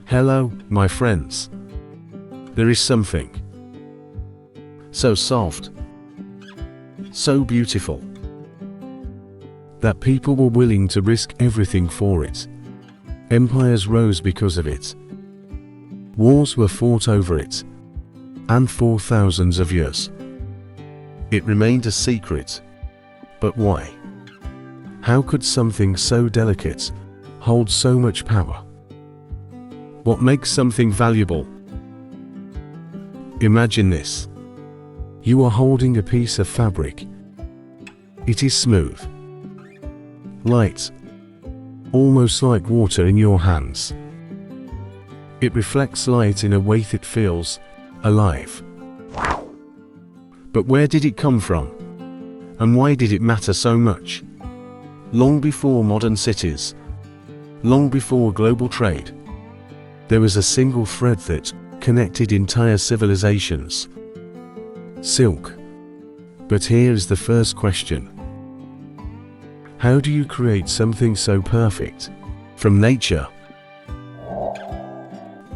Hello, my friends. There is something so soft, so beautiful, that people were willing to risk everything for it. Empires rose because of it. Wars were fought over it. And for thousands of years, it remained a secret. But why? How could something so delicate hold so much power? What makes something valuable? Imagine this. You are holding a piece of fabric. It is smooth, light, almost like water in your hands. It reflects light in a way that feels alive. But where did it come from? And why did it matter so much? Long before modern cities, long before global trade, there was a single thread that connected entire civilizations: silk. But here is the first question. How do you create something so perfect from nature?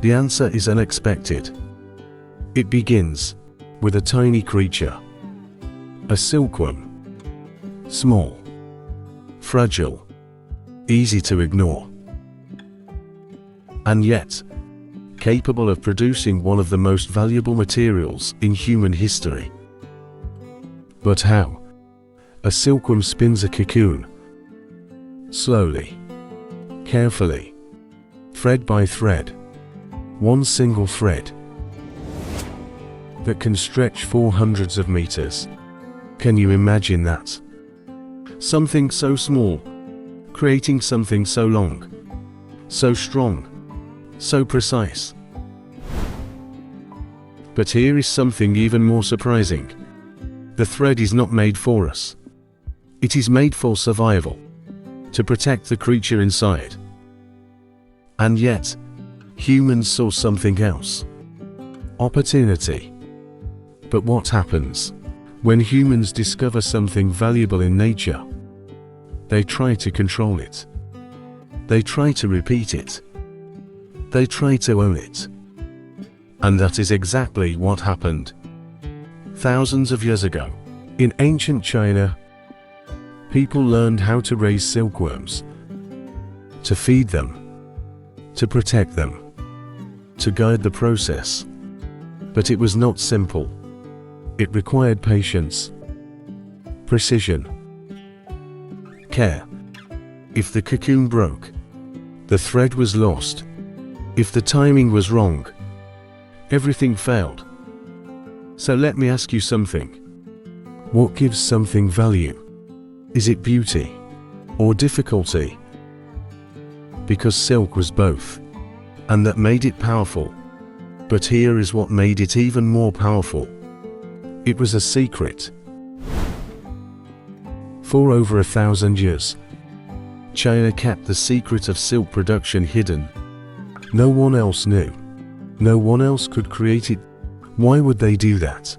The answer is unexpected. It begins with a tiny creature, a silkworm. Small, fragile, easy to ignore, and yet capable of producing one of the most valuable materials in human history. But how? A silkworm spins a cocoon. Slowly, carefully, thread by thread, one single thread that can stretch for hundreds of meters. Can you imagine that? Something so small, creating something so long, so strong, so precise. But here is something even more surprising. The thread is not made for us. It is made for survival, to protect the creature inside. And yet, humans saw something else. Opportunity. But what happens when humans discover something valuable in nature? They try to control it. They try to repeat it. They try to own it. And that is exactly what happened. Thousands of years ago, in ancient China, people learned how to raise silkworms, to feed them, to protect them, to guide the process. But it was not simple. It required patience, precision, care. If the cocoon broke, the thread was lost. If the timing was wrong, everything failed. So let me ask you something. What gives something value? Is it beauty or difficulty? Because silk was both, and that made it powerful. But here is what made it even more powerful. It was a secret. For over 1,000 years, China kept the secret of silk production hidden. No one else knew. No one else could create it. Why would they do that?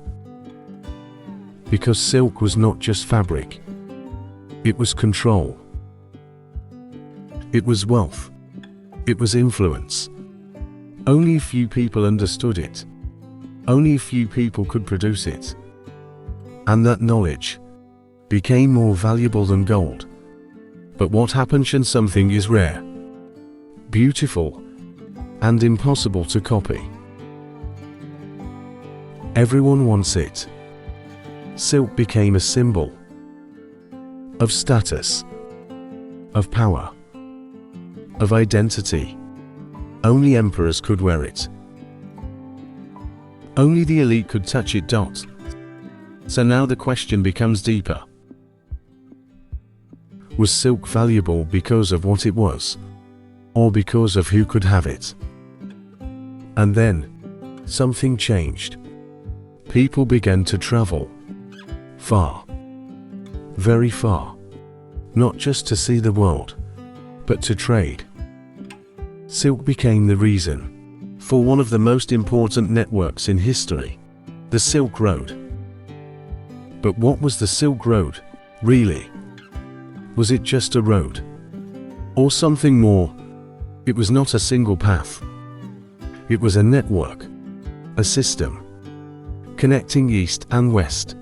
Because silk was not just fabric. It was control. It was wealth. It was influence. Only a few people understood it. Only a few people could produce it. And that knowledge became more valuable than gold. But what happens when something is rare, beautiful, and impossible to copy? Everyone wants it. Silk became a symbol of status, of power, of identity. Only emperors could wear it. Only the elite could touch it. So now the question becomes deeper. Was silk valuable because of what it was, or because of who could have it? And then, something changed. People began to travel. Far. Very far. Not just to see the world, but to trade. Silk became the reason for one of the most important networks in history, the Silk Road. But what was the Silk Road, really? Was it just a road? Or something more? It was not a single path. It was a network, a system, connecting east and west,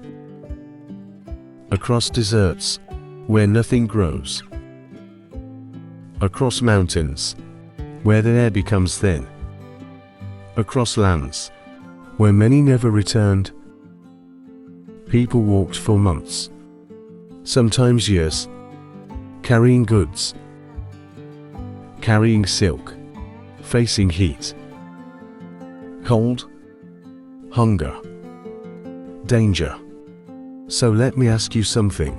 across deserts, where nothing grows, across mountains, where the air becomes thin, across lands, where many never returned. People walked for months, sometimes years, carrying goods, carrying silk, facing heat, cold, hunger, danger. So let me ask you something.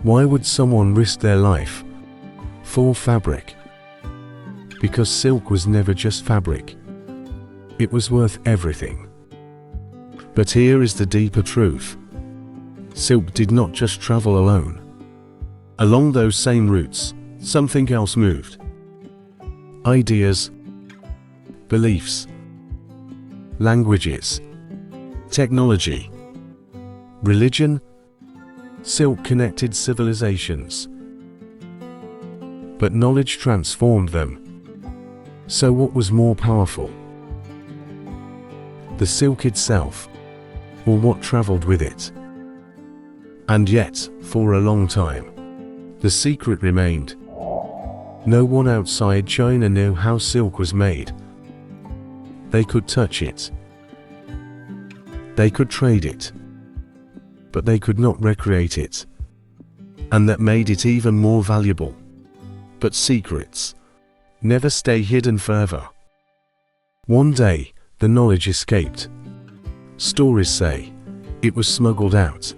Why would someone risk their life for fabric? Because silk was never just fabric. It was worth everything. But here is the deeper truth. Silk did not just travel alone. Along those same routes, something else moved. Ideas, beliefs, languages, technology, religion. Silk connected civilizations. But knowledge transformed them. So what was more powerful? The silk itself, or what traveled with it? And yet, for a long time, the secret remained. No one outside China knew how silk was made. They could touch it. They could trade it. But they could not recreate it. And that made it even more valuable. But secrets never stay hidden forever. One day, the knowledge escaped. Stories say it was smuggled out,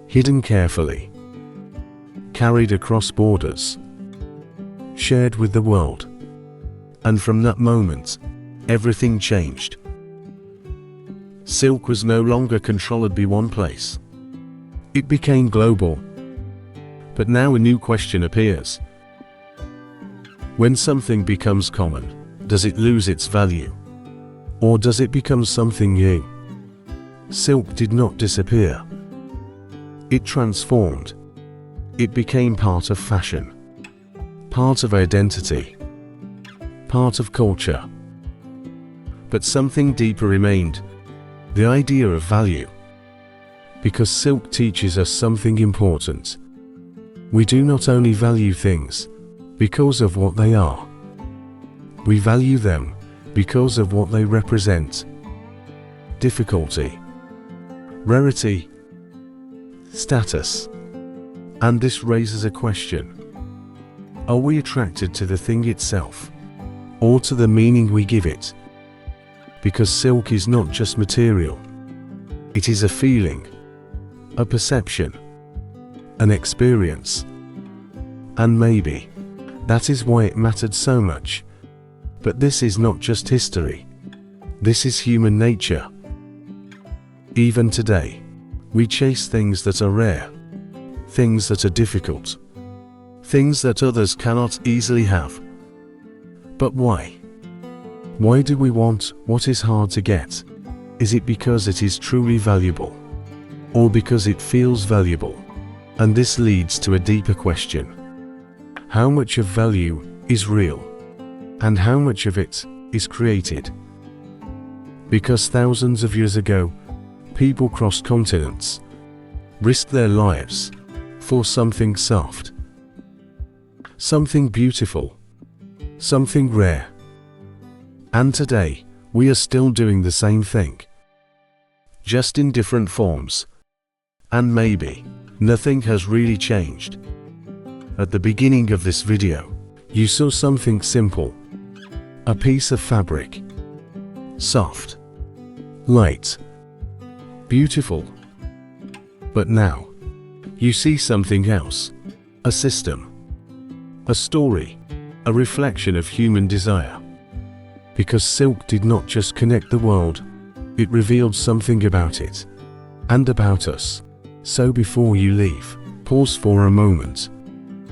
hidden carefully, carried across borders, shared with the world. And from that moment, everything changed. Silk was no longer controlled by one place. It became global. But now a new question appears. When something becomes common, does it lose its value? Or does it become something new? Silk did not disappear. It transformed. It became part of fashion, part of identity, part of culture. But something deeper remained. The idea of value. Because silk teaches us something important. We do not only value things because of what they are. We value them because of what they represent. Difficulty, rarity, status. And this raises a question. Are we attracted to the thing itself, or to the meaning we give it? Because silk is not just material. It is a feeling, a perception, an experience. And maybe that is why it mattered so much. But this is not just history. This is human nature. Even today, we chase things that are rare, things that are difficult, things that others cannot easily have. But why? Why do we want what is hard to get? Is it because it is truly valuable? Or because it feels valuable? And this leads to a deeper question. How much of value is real? And how much of it is created? Because thousands of years ago, people crossed continents, risked their lives for something soft, something beautiful, something rare. And today, we are still doing the same thing, just in different forms. And maybe nothing has really changed. At the beginning of this video, you saw something simple, a piece of fabric, soft, light, beautiful. But now, you see something else, a system, a story, a reflection of human desire. Because silk did not just connect the world, it revealed something about it, and about us. So before you leave, pause for a moment,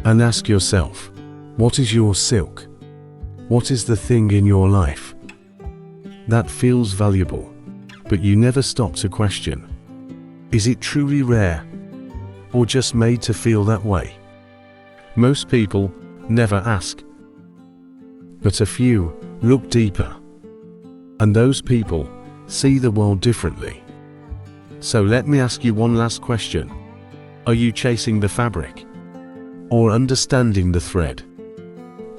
and ask yourself, what is your silk? What is the thing in your life that feels valuable, but you never stop to question? Is it truly rare, or just made to feel that way? Most people never ask. but a few look deeper. And those people see the world differently. So let me ask you one last question. Are you chasing the fabric or understanding the thread?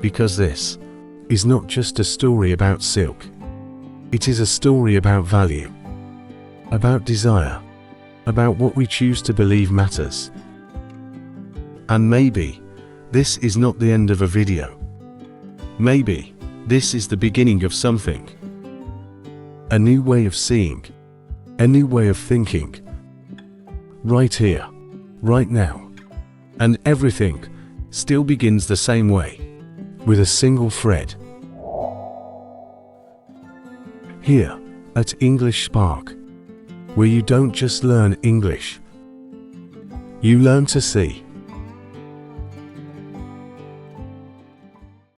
Because this is not just a story about silk. It is a story about value, about desire, about what we choose to believe matters. And maybe this is not the end of a video. Maybe this is the beginning of something. A new way of seeing, a new way of thinking. Right here, right now. And everything still begins the same way, with a single thread. Here, at English Spark, where you don't just learn English, you learn to see.